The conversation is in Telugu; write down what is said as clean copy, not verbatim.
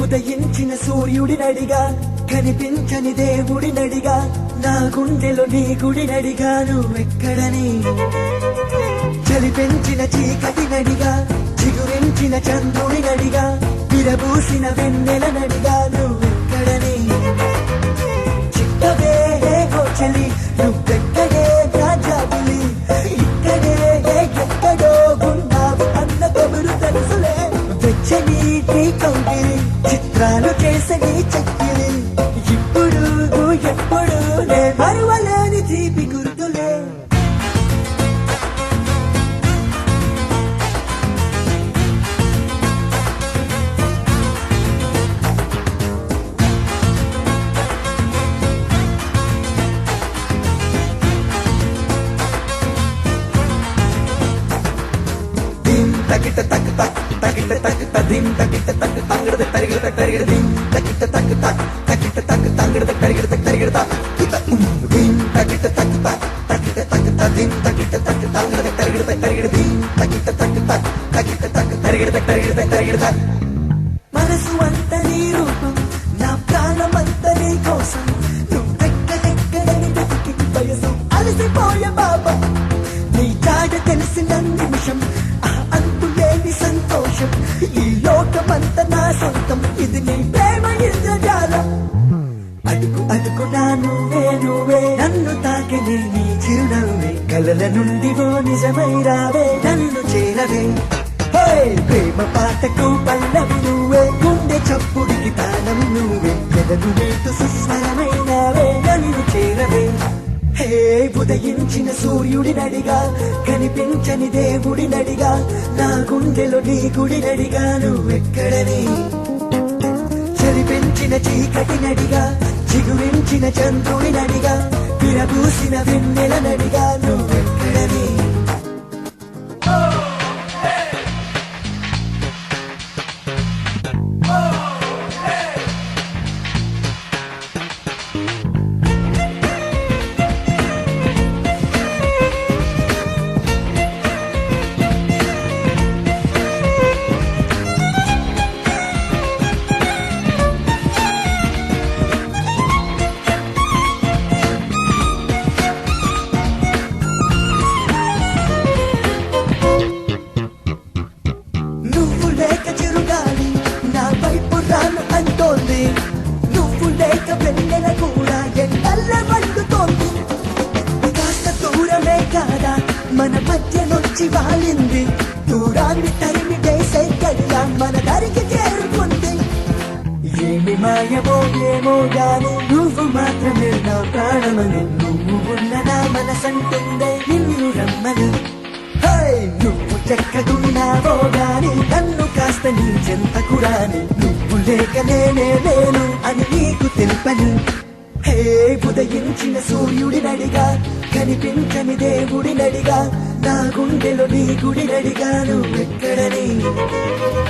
ఉదయించిన సూర్యుడినడిగా కనిపించని దేవుడినడిగా నా గుండెలో నీ గుడినడిగా నువ్వెక్కడని చలి పెంచిన చీకటినడిగా చిగురించిన చంద్రుడినడిగా విరబూసిన వెన్నెలనడిగా నువ్వెక్కడని చిక్కవే ఓ చలి నువ్వెక్కడే రాజాబిలి ఇక్కడే ఎక్కడో ఉన్నావు అన్న కబురు తెలుసులే వెచ్చని నీ కౌగిలి చిత్రాలు చేసని చక్కిలి ఇప్పుడు ఎప్పుడు నే మరువలేని తీపి గుర్తులే తకిట తక్ తక్ తకిట తక్ తదిం తకిట తక్ తంగడ తరిగడ తరిగడ దిం తకిట తక్ తక్ తకిట తక్ తంగడ తరిగడ తరిగడ త దిం తకిట తక్ తక్ తకిట తక్ తదిం తకిట తక్ తంగడ తరిగడ తరిగడ దిం తకిట తక్ తక్ తకిట తక్ తరిగడ తరిగడ తరిగడ మనసు అంత నీ రూపం నా ప్రాణమంత నీ కోసం నువ్వెక్కడెక్కడని వెతికి వయసు అలసిపోయే బాబా నీ జాడ తెలిసిన నిమిషం సంతోషం ఈ లోకమంత నా సొంతం ఇది నీ ప్రేమ ఇంద్రజాలం అడుగు అడుగునా నువ్వే నన్ను తాకిని నీ చిరునవ్వే కలల నుండి ఓ నిజమై రావే నన్ను చేరవే ప్రేమ పాటకు పల్లవి నువ్వే గుండె చప్పుడికి తాళం నువ్వే ఎదను నీకు సుస్వరమైనవే నన్ను చేరవే ఉదయించిన సూర్యుడినడిగా కనిపించని దేవుడినడిగా నా గుండెలో నీ గుడినడిగా నువ్వెక్కడని చలి పెంచిన చీకటినడిగా చిగురించిన చంద్రుడినడిగా విరబూసిన వెన్నెలనడిగా నువ్వెక్కడని నువ్వు లేక వెన్నెల కూడా ఎండల్ల వండుతోంది కాస్త దూరమే కాదా మన మధ్య నుంచి వాలింది దూరాన్ని తరిమి వేసే గడియ మన దరికి చేరుకుంది ఏమి మాయమో ఏమో గాని నువ్వు మాత్రమే నా ప్రాణమని నువ్వు ఉన్న నా మనసంటుందే నిన్ను రమ్మని నువ్వు చక్కగున్నావో గాని నన్ను కాస్త నీ చెంతకు రాని నువ్వు లేక నేనే లేను అని నీకు తెలుపని ఉదయించిన సూర్యుడినడిగా కనిపించని దేవుడినడిగా నా గుండెలో నీ గుడినడిగా నువ్వెక్కడని